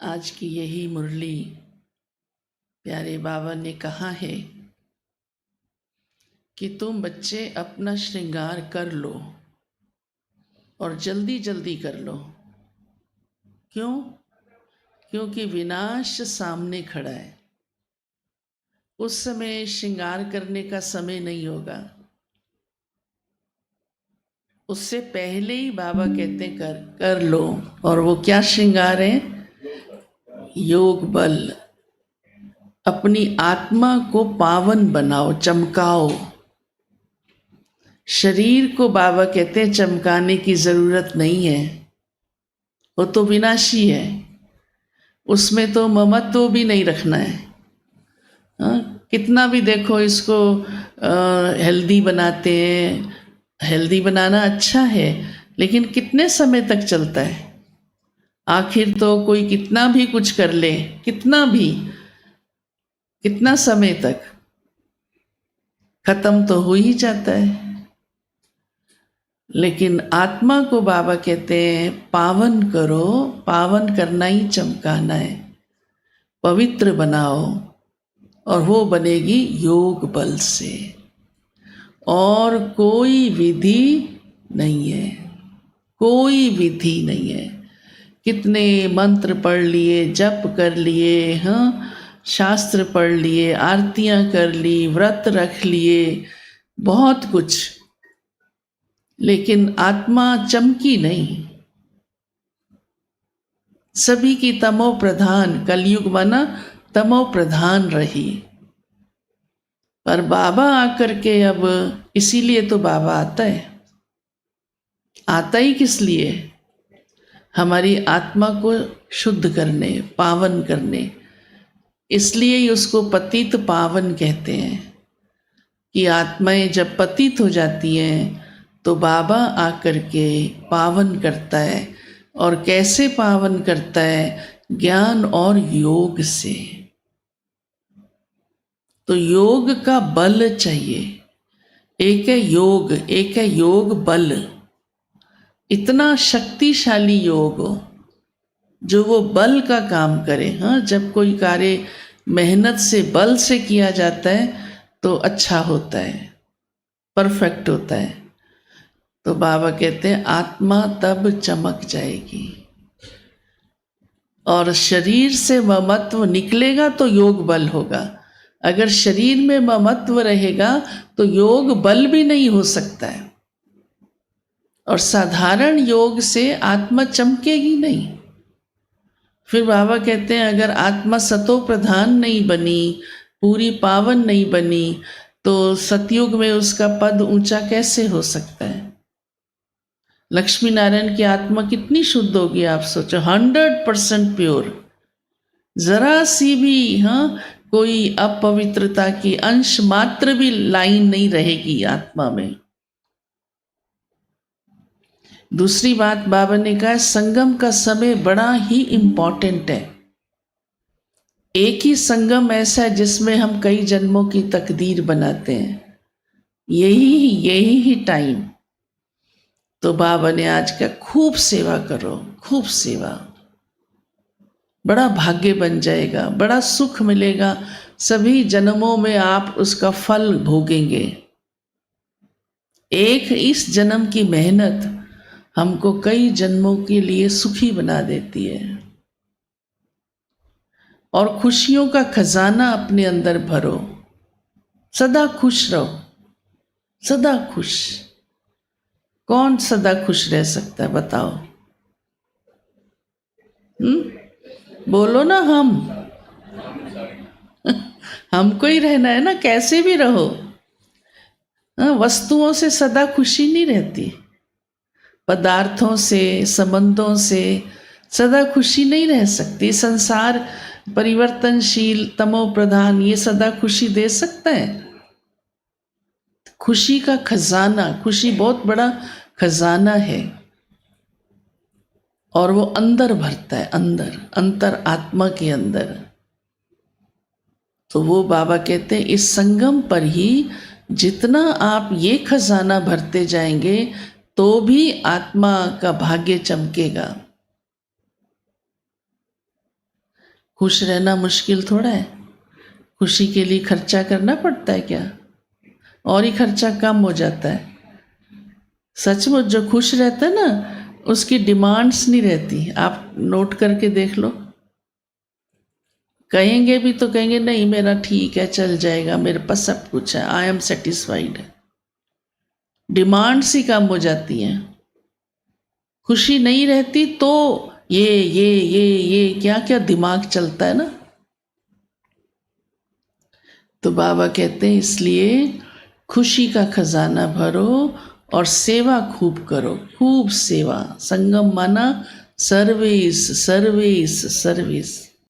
आज की यही मुरली प्यारे बाबा ने कहा है कि तुम बच्चे अपना श्रृंगार कर लो और जल्दी जल्दी कर लो। क्यों? क्योंकि विनाश सामने खड़ा है। उस समय श्रृंगार करने का समय नहीं होगा। उससे पहले ही बाबा कहते हैं कर लो। और वो क्या श्रृंगार है? योग बल। अपनी आत्मा को पावन बनाओ, चमकाओ। शरीर को बाबा कहते हैं चमकाने की जरूरत नहीं है, वो तो विनाशी है। उसमें तो ममत्व भी नहीं रखना है। कितना भी देखो इसको हेल्दी बनाते हैं। हेल्दी बनाना अच्छा है, लेकिन कितने समय तक चलता है? आखिर तो कोई कितना भी कुछ कर ले, कितना समय तक खत्म तो हो ही जाता है। लेकिन आत्मा को बाबा कहते हैं पावन करो। पावन करना ही चमकाना है। पवित्र बनाओ, और वो बनेगी योग बल से। और कोई विधि नहीं है, कोई विधि नहीं है। कितने मंत्र पढ़ लिए, जप कर लिए, हाँ, शास्त्र पढ़ लिए, आरतियां कर ली, व्रत रख लिए, बहुत कुछ, लेकिन आत्मा चमकी नहीं। सभी की तमो प्रधान, कलयुग बना तमो प्रधान रही। पर बाबा आकर के अब, इसीलिए तो बाबा आता ही किस लिए? हमारी आत्मा को शुद्ध करने, पावन करने। इसलिए ही उसको पतित पावन कहते हैं कि आत्माएं जब पतित हो जाती हैं तो बाबा आकर के पावन करता है। और कैसे पावन करता है? ज्ञान और योग से। तो योग का बल चाहिए। एक है योग, एक है योग बल। इतना शक्तिशाली योग हो जो वो बल का काम करे। हाँ, जब कोई कार्य मेहनत से, बल से किया जाता है तो अच्छा होता है, परफेक्ट होता है। तो बाबा कहते हैं आत्मा तब चमक जाएगी। और शरीर से ममत्व निकलेगा तो योग बल होगा। अगर शरीर में ममत्व रहेगा तो योग बल भी नहीं हो सकता है। और साधारण योग से आत्मा चमकेगी नहीं। फिर बाबा कहते हैं अगर आत्मा सतो प्रधान नहीं बनी, पूरी पावन नहीं बनी, तो सतयुग में उसका पद ऊंचा कैसे हो सकता है? लक्ष्मी नारायण की आत्मा कितनी शुद्ध होगी आप सोचो, 100% प्योर। जरा सी भी, हाँ, कोई अपवित्रता की अंश मात्र भी लाइन नहीं रहेगी आत्मा में। दूसरी बात बाबा ने कहा संगम का समय बड़ा ही इम्पोर्टेंट है। एक ही संगम ऐसा है जिसमें हम कई जन्मों की तकदीर बनाते हैं। यही ही टाइम। तो बाबा ने आज का खूब सेवा करो, खूब सेवा। बड़ा भाग्य बन जाएगा, बड़ा सुख मिलेगा। सभी जन्मों में आप उसका फल भोगेंगे। एक इस जन्म की मेहनत हमको कई जन्मों के लिए सुखी बना देती है। और खुशियों का खजाना अपने अंदर भरो। सदा खुश रहो, सदा खुश। कौन सदा खुश रह सकता है बताओ? बोलो ना। हमको ही रहना है ना, कैसे भी रहो। हाँ, वस्तुओं से सदा खुशी नहीं रहती। पदार्थों से, संबंधों से सदा खुशी नहीं रह सकती। संसार परिवर्तनशील, तमो प्रधान, ये सदा खुशी दे सकता है? खुशी का खजाना, खुशी बहुत बड़ा खजाना है। और वो अंदर भरता है, अंदर, अंतर आत्मा के अंदर। तो वो बाबा कहते हैं इस संगम पर ही जितना आप ये खजाना भरते जाएंगे तो भी आत्मा का भाग्य चमकेगा। खुश रहना मुश्किल थोड़ा है, खुशी के लिए खर्चा करना पड़ता है क्या, और ही खर्चा कम हो जाता है। सचमुच जो खुश रहता है ना उसकी डिमांड्स नहीं रहती, आप नोट करके देख लो। कहेंगे भी तो कहेंगे नहीं मेरा ठीक है, चल जाएगा, मेरे पास सब कुछ है, आई एम सेटिस्फाइड है। डिमांड्स ही कम हो जाती हैं। खुशी नहीं रहती तो ये क्या क्या दिमाग चलता है ना। तो बाबा कहते हैं इसलिए खुशी का खजाना भरो और सेवा खूब करो, खूब सेवा। संगम माना सर्विस सर्विस सर्विस।